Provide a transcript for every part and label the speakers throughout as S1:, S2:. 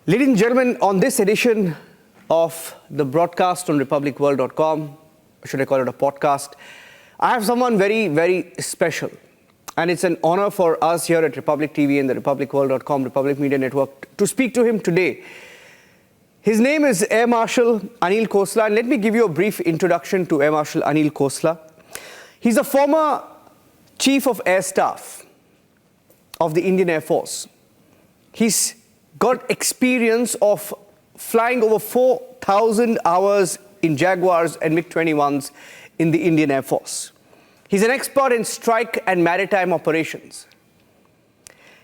S1: Ladies and gentlemen, on this edition of the broadcast on republicworld.com, should I call it a podcast, I have someone very, very special. And it's an honor for us here at Republic TV and the republicworld.com, Republic Media Network, to speak to him today. His name is Air Marshal Anil Khosla. And let me give you a brief introduction to Air Marshal Anil Khosla. He's a former Chief of Air Staff of the Indian Air Force. He's got experience of flying over 4,000 hours in Jaguars and MiG-21s in the Indian Air Force. He's an expert in strike and maritime operations.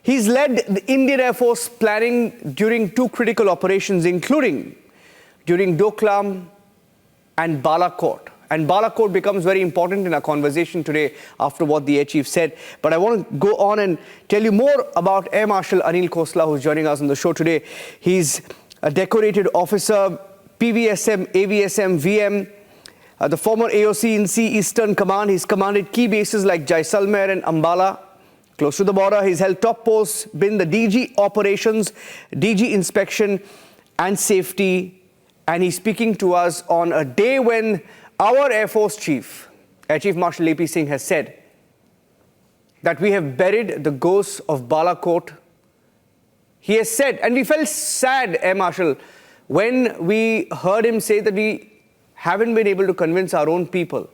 S1: He's led the Indian Air Force planning during two critical operations, including during Doklam and Balakot. And Balakot becomes very important in our conversation today after what the Air Chief said. But I want to go on and tell you more about Air Marshal Anil Khosla, who's joining us on the show today. He's a decorated officer, PVSM, AVSM, VM, the former AOC in Sea Eastern Command. He's commanded key bases like Jaisalmer and Ambala, close to the border. He's held top posts, been the DG Operations, DG Inspection and Safety. And he's speaking to us on a day when our Air Force Chief, Air Chief Marshal A.P. Singh, has said that we have buried the ghosts of Balakot. He has said, and we felt sad, Air Marshal, when we heard him say that we haven't been able to convince our own people.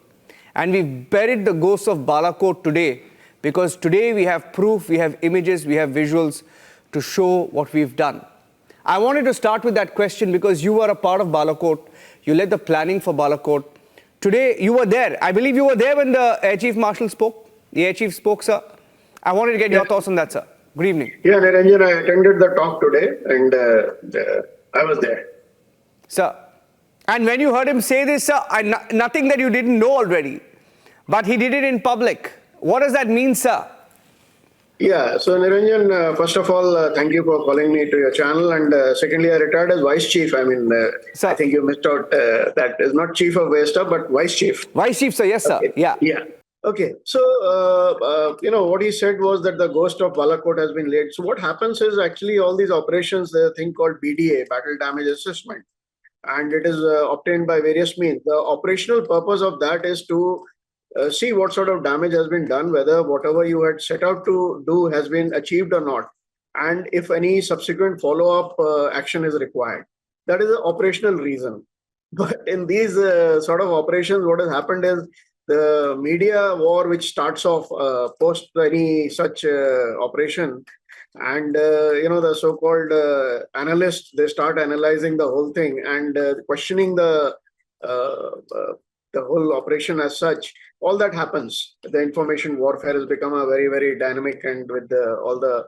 S1: And we've buried the ghosts of Balakot today, because today we have proof, we have images, we have visuals to show what we've done. I wanted to start with that question because you were a part of Balakot. You led the planning for Balakot. Today, you were there. I believe you were there when the Air Chief Marshal spoke. The Air Chief spoke, sir. I wanted to get your thoughts on that, sir. Good evening.
S2: Yeah, Niranjan, I attended the talk today and I was there.
S1: Sir, and when you heard him say this, sir, nothing that you didn't know already, but he did it in public. What does that mean, sir?
S2: Yeah, so Niranjan, first of all, thank you for calling me to your channel. And secondly, I retired as Vice Chief. I mean, I think you missed out. That is not Chief of Air Staff, but Vice Chief.
S1: Vice Chief, sir. Yes, sir.
S2: Okay.
S1: Yeah.
S2: Yeah. Okay. So, what he said was that the ghost of Balakot has been laid. So what happens is actually all these operations, there's a thing called BDA, Battle Damage Assessment, and it is obtained by various means. The operational purpose of that is to see what sort of damage has been done, whether whatever you had set out to do has been achieved or not, and if any subsequent follow-up action is required. That is the operational reason. But in these sort of operations, what has happened is the media war, which starts off post any such operation, and the so-called analysts, they start analyzing the whole thing and questioning the whole operation as such. All that happens. The information warfare has become a very, very dynamic, and with all the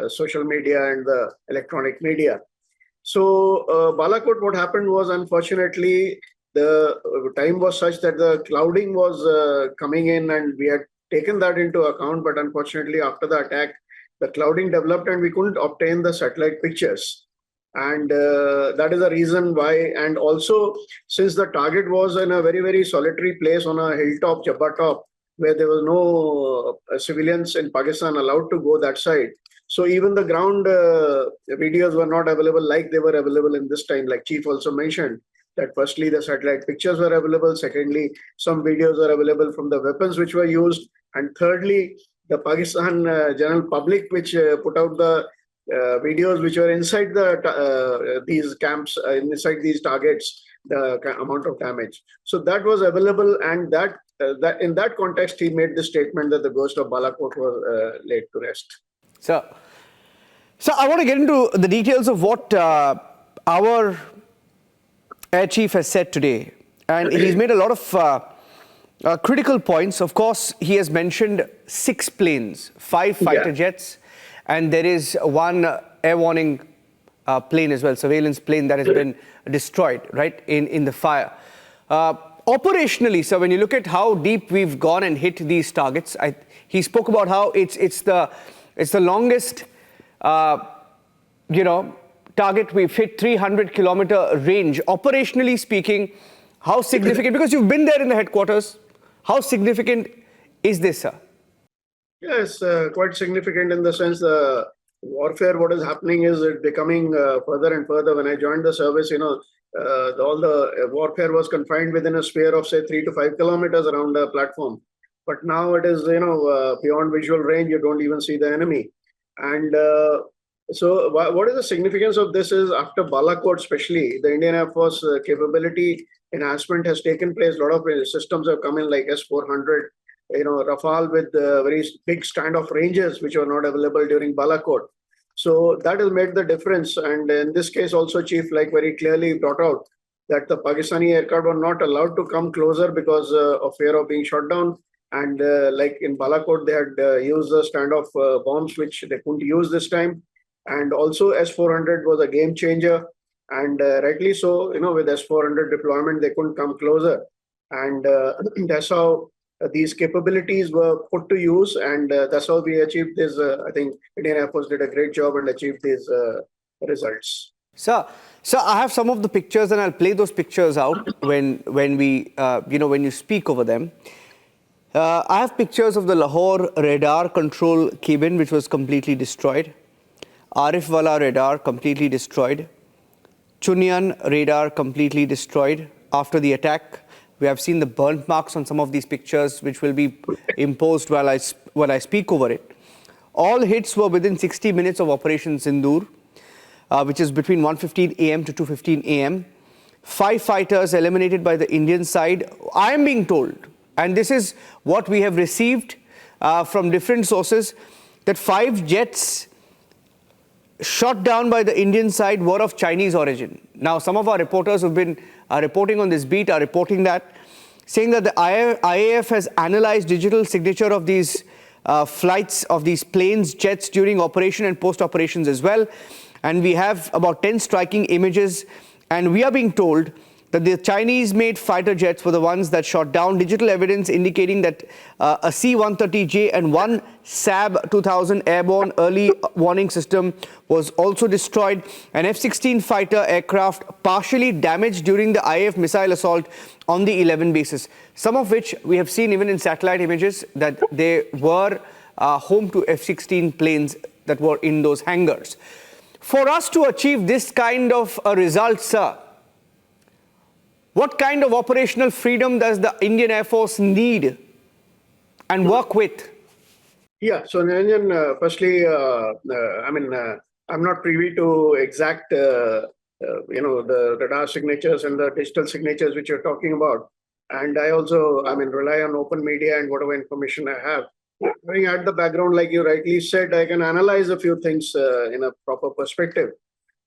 S2: social media and the electronic media. So Balakot, what happened was, unfortunately, the time was such that the clouding was coming in, and we had taken that into account. But unfortunately, after the attack, the clouding developed and we couldn't obtain the satellite pictures. And that is the reason why. And also, since the target was in a very, very solitary place on a hilltop, Jabba top, where there was no civilians in Pakistan allowed to go that side. So even the ground videos were not available like they were available in this time. Like Chief also mentioned, that firstly, the satellite pictures were available. Secondly, some videos were available from the weapons which were used. And thirdly, the Pakistan general public, which put out the videos which were inside these camps, inside these targets, the amount of damage. So that was available, and that in that context, he made the statement that the ghost of Balakot was laid to rest.
S1: So I want to get into the details of what our Air Chief has said today. And he's made a lot of critical points. Of course, he has mentioned 6 planes, 5 fighter jets, and there is one air warning plane as well, surveillance plane that has been destroyed, right, in the fire. Operationally, so when you look at how deep we've gone and hit these targets, he spoke about how it's the longest, target we've hit, 300-kilometer range. Operationally speaking, how significant, because you've been there in the headquarters, how significant is this, sir?
S2: Yes, quite significant in the sense warfare, what is happening is it becoming further and further. When I joined the service, all the warfare was confined within a sphere of say 3 to 5 kilometers around a platform. But now it is, beyond visual range. You don't even see the enemy. And so, what is the significance of this is after Balakot, especially the Indian Air Force capability enhancement has taken place. A lot of systems have come in like S-400, Rafale with very big standoff ranges, which were not available during Balakot. So that has made the difference. And in this case, also, Chief, like very clearly brought out that the Pakistani aircraft were not allowed to come closer because of fear of being shot down. And like in Balakot, they had used the standoff bombs, which they couldn't use this time. And also S-400 was a game changer. And rightly so, with S-400 deployment, they couldn't come closer. And that's how these capabilities were put to use. And that's how we achieved this. I think Indian Air Force did a great job and achieved these results.
S1: Sir, I have some of the pictures and I'll play those pictures out when you speak over them. I have pictures of the Lahore radar control cabin, which was completely destroyed. Arifwala radar completely destroyed. Chunyan radar completely destroyed after the attack. We have seen the burnt marks on some of these pictures, which will be imposed while I speak over it. All hits were within 60 minutes of Operation Sindoor, which is between 1:15 a.m. to 2:15 a.m. 5 fighters eliminated by the Indian side. I am being told, and this is what we have received from different sources, that 5 jets shot down by the Indian side were of Chinese origin. Now, some of our reporters who've been reporting on this beat are reporting that, saying that the IAF has analyzed digital signature of these flights of these planes, jets during operation and post-operations as well. And we have about 10 striking images. And we are being told that the Chinese-made fighter jets were the ones that shot down. Digital evidence indicating that a C-130J and one SAB-2000 airborne early warning system was also destroyed. An F-16 fighter aircraft partially damaged during the IAF missile assault on the 11 bases, some of which we have seen even in satellite images that they were home to F-16 planes that were in those hangars. For us to achieve this kind of a result, sir, what kind of operational freedom does the Indian Air Force need and work with?
S2: Yeah, so Niranjan, firstly, I'm not privy to exact, the radar signatures and the digital signatures which you're talking about. And I also, rely on open media and whatever information I have. Going at the background, like you rightly said, I can analyze a few things in a proper perspective.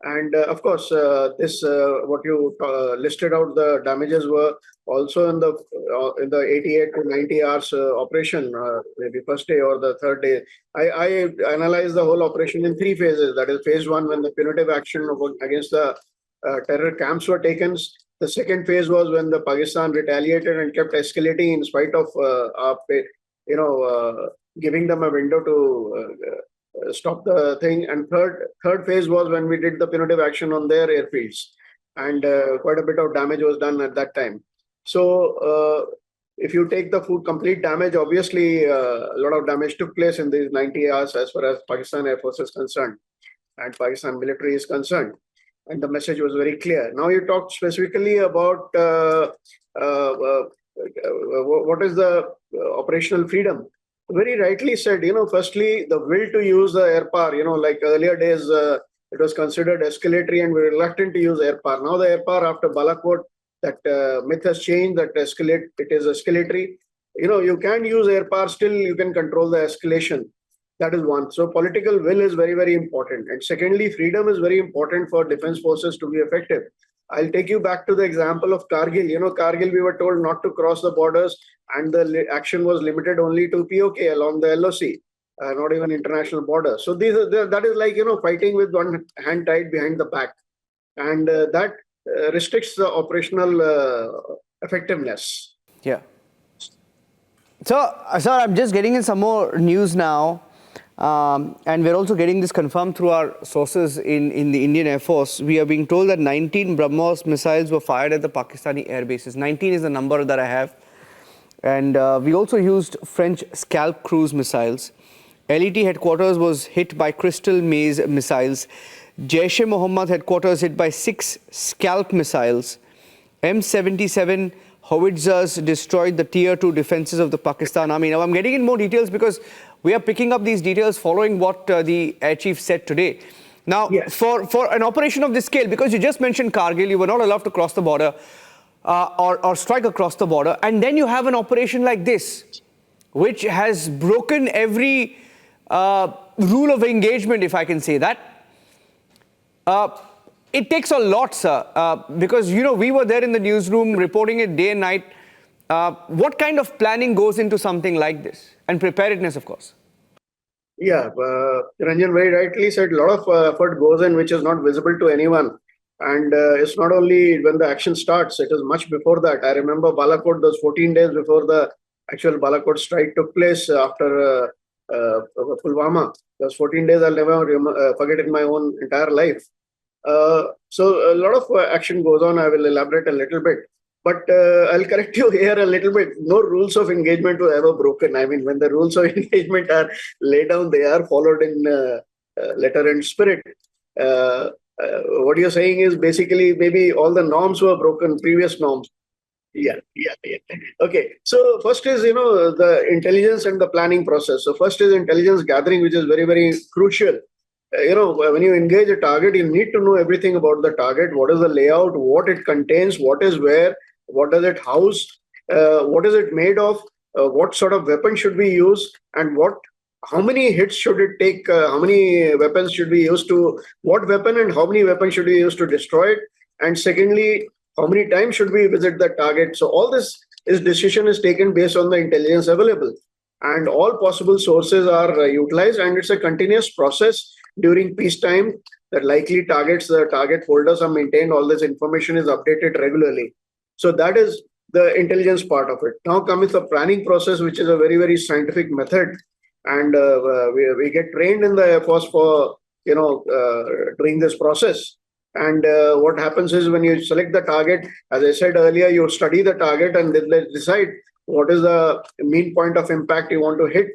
S2: And of course, what you listed out, the damages were also in the 88 to 90 hours operation, maybe first day or the third day. I analyzed the whole operation in 3 phases. That is, phase 1, when the punitive action against the terror camps were taken. The second phase was when the Pakistan retaliated and kept escalating in spite of giving them a window to stop the thing. And third phase was when we did the punitive action on their airfields, and quite a bit of damage was done at that time. So if you take the complete damage, obviously a lot of damage took place in these 90 hours as far as Pakistan Air Force is concerned and Pakistan military is concerned. And the message was very clear. Now you talked specifically about what is the operational freedom. Very rightly said, firstly, the will to use the air power, like earlier days, it was considered escalatory and we were reluctant to use air power. Now the air power after Balakot, that myth has changed, that it is escalatory. You can use air power, still you can control the escalation. That is one. So political will is very, very important. And secondly, freedom is very important for defense forces to be effective. I'll take you back to the example of Kargil. Kargil, we were told not to cross the borders, and the action was limited only to POK along the LOC, not even international border. So that is like, fighting with one hand tied behind the back. And that restricts the operational effectiveness.
S1: Yeah. So, sir, I'm just getting in some more news now. And we're also getting this confirmed through our sources in the Indian Air Force. We are being told that 19 BrahMos missiles were fired at the Pakistani air bases. 19 is the number that I have. And we also used French Scalp cruise missiles. LET headquarters was hit by Crystal Maze missiles. Jaish-e-Mohammed headquarters hit by 6 Scalp missiles. M77 howitzers destroyed the Tier 2 defenses of the Pakistan Army. Now, I'm getting in more details because we are picking up these details following what the Air Chief said today. Now,
S2: Yes.
S1: for an operation of this scale, because you just mentioned Kargil, you were not allowed to cross the border or strike across the border, and then you have an operation like this, which has broken every rule of engagement, if I can say that. It takes a lot, sir, because, you know, we were there in the newsroom reporting it day and night. What kind of planning goes into something like this? And preparedness, of course.
S2: Yeah, Ranjan very rightly said, a lot of effort goes in which is not visible to anyone. And it's not only when the action starts, it is much before that. I remember Balakot, those 14 days before the actual Balakot strike took place after Pulwama. Those 14 days I'll never forget in my own entire life. So a lot of action goes on. I will elaborate a little bit. But I'll correct you here a little bit. No rules of engagement were ever broken. I mean, when the rules of engagement are laid down, they are followed in letter and spirit. What you're saying is basically maybe all the norms were broken, previous norms. Yeah. Okay. So first is, the intelligence and the planning process. So first is intelligence gathering, which is very, very crucial. When you engage a target, you need to know everything about the target. What is the layout, what it contains, what is where, what does it house, what is it made of, what sort of weapon should we use, and how many hits should it take, how many weapons should we use to, what weapon and how many weapons should we use to destroy it, and secondly, how many times should we visit the target. So all this decision is taken based on the intelligence available, and all possible sources are utilized, and it's a continuous process. During peacetime, the likely targets, the target folders are maintained. All this information is updated regularly. So that is the intelligence part of it. Now comes the planning process, which is a very, very scientific method. And we get trained in the Air Force for, doing this process. And what happens is when you select the target, as I said earlier, you study the target and then decide what is the mean point of impact you want to hit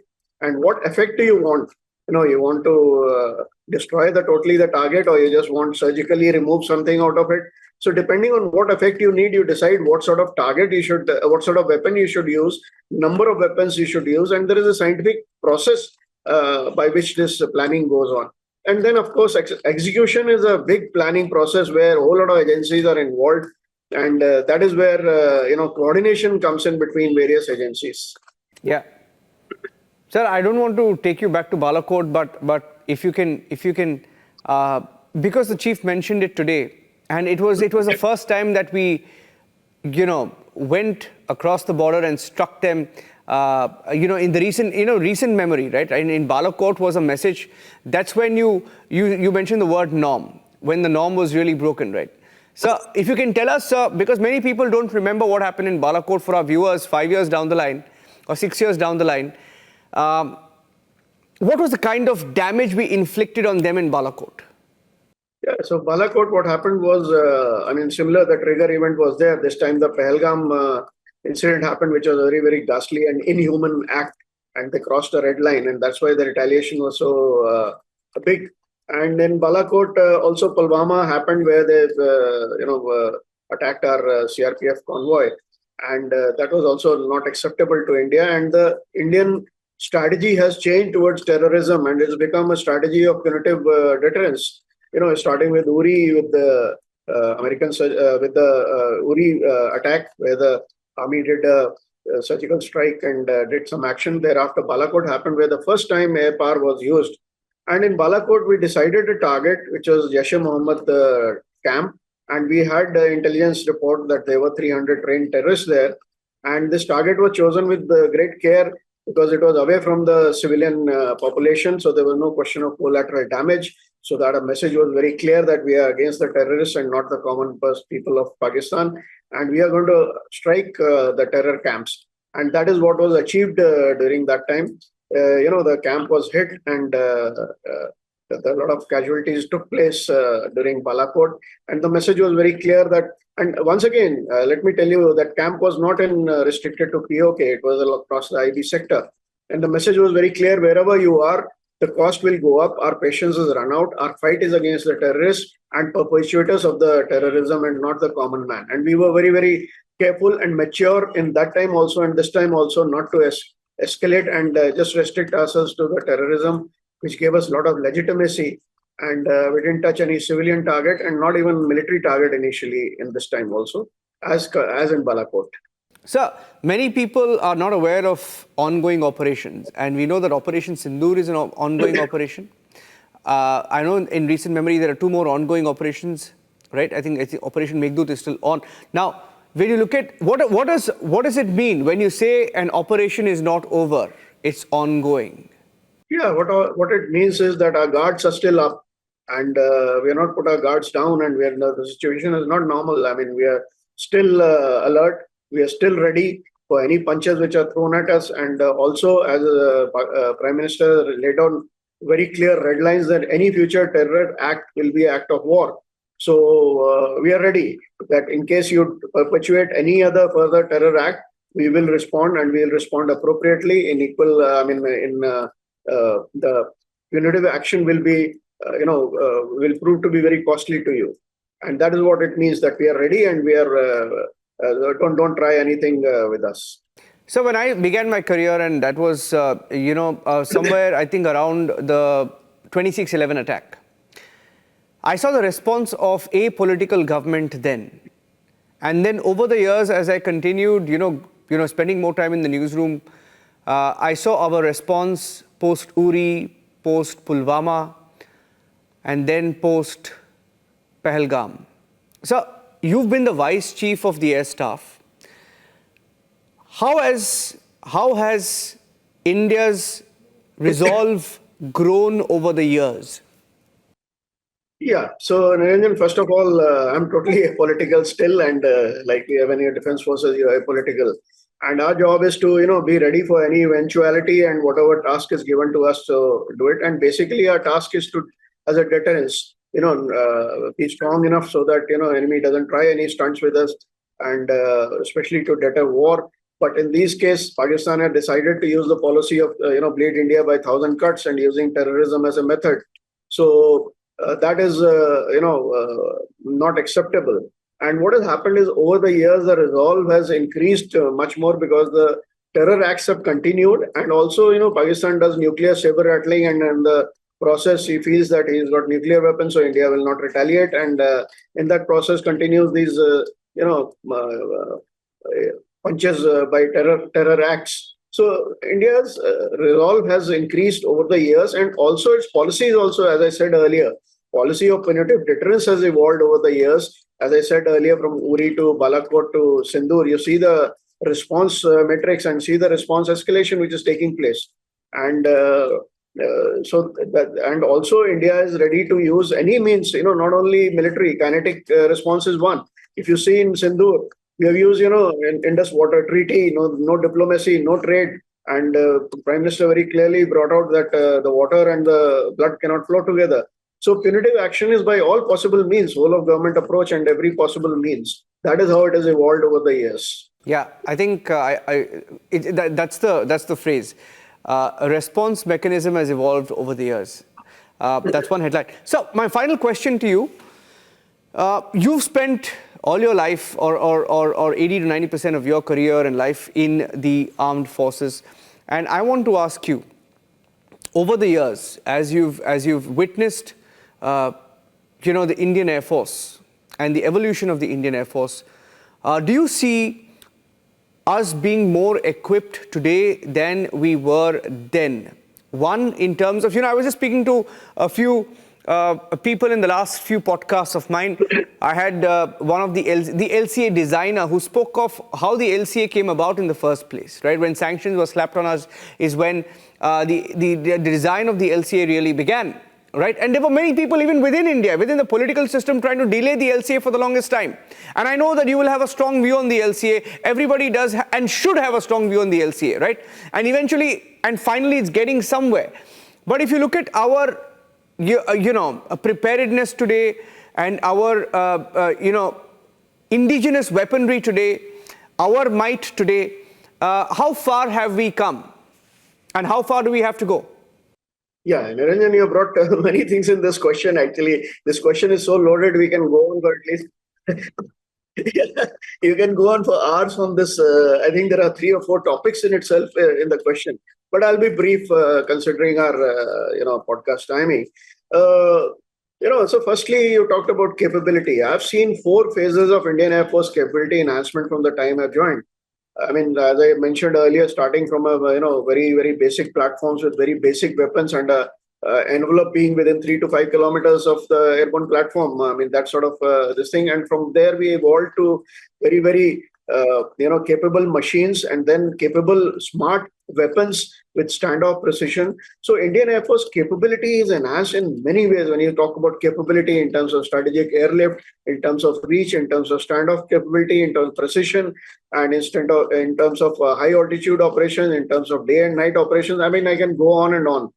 S2: and what effect do you want. You want to destroy totally the target, or you just want surgically remove something out of it. So depending on what effect you need, you decide what sort of target you should, what sort of weapon you should use, number of weapons you should use, and there is a scientific process by which this planning goes on. And then, of course, execution is a big planning process where a whole lot of agencies are involved, and that is where coordination comes in between various agencies.
S1: Yeah. Sir, I don't want to take you back to Balakot, but if you can, because the chief mentioned it today, and it was the first time that we, went across the border and struck them, in the recent memory, right? And in Balakot was a message. That's when you mentioned the word norm, when the norm was really broken, right? So if you can tell us, sir, because many people don't remember what happened in Balakot for our viewers 5 years down the line or 6 years down the line. What was the kind of damage we inflicted on them in Balakot?
S2: Yeah, so Balakot, what happened was, similar, the trigger event was there. This time the Pahalgam incident happened, which was a very, very ghastly and inhuman act, and they crossed a red line, and that's why the retaliation was so big. And in Balakot, also Pulwama happened where they, attacked our CRPF convoy, and that was also not acceptable to India. And the Indian strategy has changed towards terrorism, and it's become a strategy of punitive deterrence. Starting with Uri, with the Americans, with the Uri attack, where the army did a surgical strike and did some action. Thereafter, Balakot happened, where the first time air power was used. And in Balakot, we decided a target, which was Jaish-e-Mohammed camp, and we had the intelligence report that there were 300 trained terrorists there. And this target was chosen with great care, because it was away from the civilian population, so there was no question of collateral damage. So that a message was very clear that we are against the terrorists and not the common people of Pakistan, and we are going to strike the terror camps. And that is what was achieved during that time. The camp was hit, and a lot of casualties took place during Balakot. And the message was very clear that, and once again, let me tell you that camp was not restricted to POK. It was across the IB sector. And the message was very clear: wherever you are, the cost will go up. Our patience is run out. Our fight is against the terrorists and perpetrators of the terrorism, and not the common man. And we were very, very careful and mature in that time also, and this time also, not to escalate and just restrict ourselves to the terrorism, which gave us a lot of legitimacy. And we didn't touch any civilian target and not even military target initially in this time also, as in Balakot.
S1: Sir, many people are not aware of ongoing operations, and we know that Operation Sindoor is an ongoing operation. I know in recent memory there are two more ongoing operations, right? I think Operation Meghdut is still on. Now, when you look at what does it mean when you say an operation is not over, it's ongoing?
S2: Yeah, what it means is that our guards are still up, and we are not put our guards down, and the situation is not normal. I mean, we are still alert. We are still ready for any punches which are thrown at us, and also as Prime Minister laid down very clear red lines that any future terror act will be an act of war. So we are ready that in case you perpetuate any other further terror act, we will respond, and we will respond appropriately in equal. The punitive action will be, will prove to be very costly to you, and that is what it means that we are ready, and we are. Don't try anything with us.
S1: So when I began my career, and that was, somewhere I think around the 26/11 attack, I saw the response of a political government then. And then over the years, as I continued, spending more time in the newsroom, I saw our response post Uri, post Pulwama, and then post Pahalgam. So you've been the Vice Chief of the Air Staff. How has India's resolve grown over the years?
S2: Yeah, so Niranjan, first of all, I'm totally apolitical still, and like when you're defense forces, you're apolitical. And our job is to, be ready for any eventuality, and whatever task is given to us to do it. And basically, our task is to, as a deterrence, be strong enough so that, enemy doesn't try any stunts with us, and especially to deter war. But in this case, Pakistan had decided to use the policy of, bleed India by 1,000 cuts and using terrorism as a method. So that is, not acceptable. And what has happened is over the years, the resolve has increased much more because the terror acts have continued. And also, Pakistan does nuclear saber rattling, and in the process, he feels that he's got nuclear weapons, so India will not retaliate. And in that process, continues these, punches by terror acts. So India's resolve has increased over the years, and also its policy is also, as I said earlier, policy of punitive deterrence has evolved over the years. As I said earlier, from Uri to Balakot to Sindoor, you see the response metrics and see the response escalation which is taking place. And and also India is ready to use any means, not only military, kinetic response is one. If you see in Sindoor, we have used, Indus Water Treaty, no diplomacy, no trade. And Prime Minister very clearly brought out that the water and the blood cannot flow together. So punitive action is by all possible means, whole of government approach and every possible means. That is how it has evolved over the years.
S1: Yeah, I think that's the phrase. A response mechanism has evolved over the years. That's one headline. So my final question to you: you've spent all your life, or 80 to 90% of your career and life in the armed forces, and I want to ask you, over the years, as you've witnessed, the Indian Air Force and the evolution of the Indian Air Force, do you see us being more equipped today than we were then? One, in terms of, I was just speaking to a few people in the last few podcasts of mine. I had one of the LCA designer who spoke of how the LCA came about in the first place, right? When sanctions were slapped on us is when the design of the LCA really began, right? And there were many people even within India, within the political system, trying to delay the LCA for the longest time. And I know that you will have a strong view on the LCA. Everybody does and should have a strong view on the LCA, right? And eventually, and finally, it's getting somewhere. But if you look at our preparedness today and our, indigenous weaponry today, our might today, how far have we come? And how far do we have to go?
S2: Yeah, Niranjan, you brought many things in this question. Actually, this question is so loaded, we can go on for at least you can go on for hours on this. I think there are 3 or 4 topics in itself in the question, but I'll be brief considering our podcast timing. Uh, so firstly, you talked about capability. I've seen 4 phases of Indian Air Force capability enhancement from the time I've joined. I mean, as I mentioned earlier, starting from a very very basic platforms with very basic weapons and a envelope being within 3 to 5 kilometers of the airborne platform. I mean, that sort of this thing, and from there we evolved to very very capable machines and then capable smart weapons with standoff precision. So Indian Air Force capability is enhanced in many ways. When you talk about capability in terms of strategic airlift, in terms of reach, in terms of standoff capability, in terms of precision, and in terms of high altitude operations, in terms of day and night operations. I mean, I can go on and on.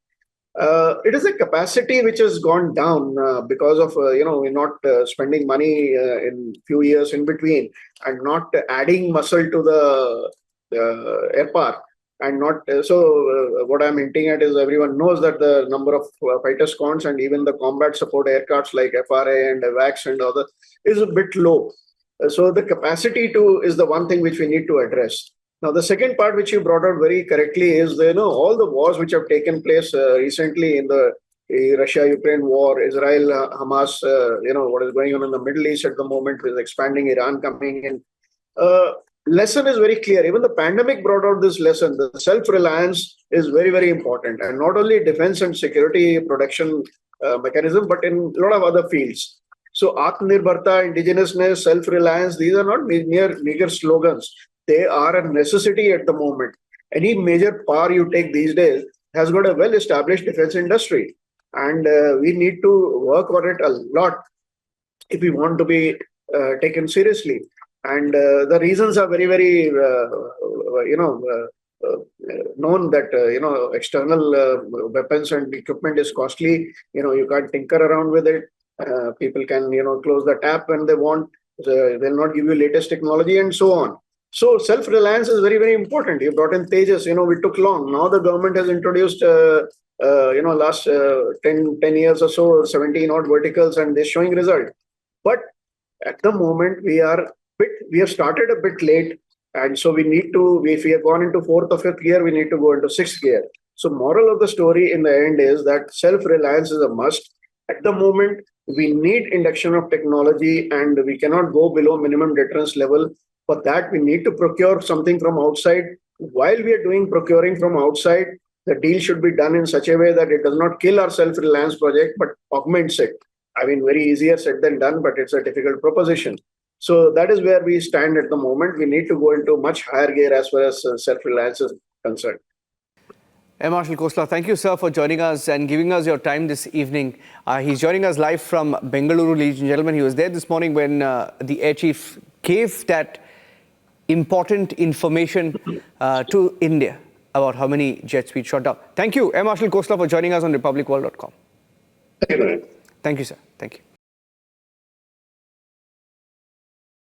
S2: It is a capacity which has gone down because of we're not spending money in few years in between and not adding muscle to the air power, and not what I'm hinting at is everyone knows that the number of fighter squadrons and even the combat support aircrafts like FRA and AVAX and other is a bit low. So the capacity to is the one thing which we need to address. Now, the second part which you brought out very correctly is all the wars which have taken place recently in the Russia-Ukraine war, Israel, Hamas, what is going on in the Middle East at the moment with expanding Iran coming in. Lesson is very clear. Even the pandemic brought out this lesson. The self-reliance is very, very important, and not only defense and security production mechanism, but in a lot of other fields. So, Atmanirbharta, indigenousness, self-reliance, these are not mere meager slogans. They are a necessity at the moment. Any major power you take these days has got a well-established defense industry, and we need to work on it a lot if we want to be taken seriously. And the reasons are very, very, known that, external weapons and equipment is costly. You can't tinker around with it. People can, close the tap when they want. They'll not give you latest technology and so on. So self-reliance is very, very important. You brought in Tejas, we took long. Now the government has introduced, last 10 years or so, 17 odd verticals, and they're showing result. But at the moment, we have started a bit late. And so we need to, if we have gone into 4th or 5th gear, we need to go into 6th gear. So moral of the story in the end is that self-reliance is a must. At the moment, we need induction of technology, and we cannot go below minimum deterrence level. For that, we need to procure something from outside. While we are doing procuring from outside, the deal should be done in such a way that it does not kill our self-reliance project, but augments it. I mean, very easier said than done, but it's a difficult proposition. So that is where we stand at the moment. We need to go into much higher gear as far as self-reliance is concerned.
S1: Marshal Khosla, thank you, sir, for joining us and giving us your time this evening. He's joining us live from Bengaluru, ladies and gentlemen. He was there this morning when the Air Chief gave that important information to India about how many jets we shot down. Thank you, Marshal Khosla, for joining us on republicworld.com.
S2: Thank you.
S1: Thank you, sir. Thank you.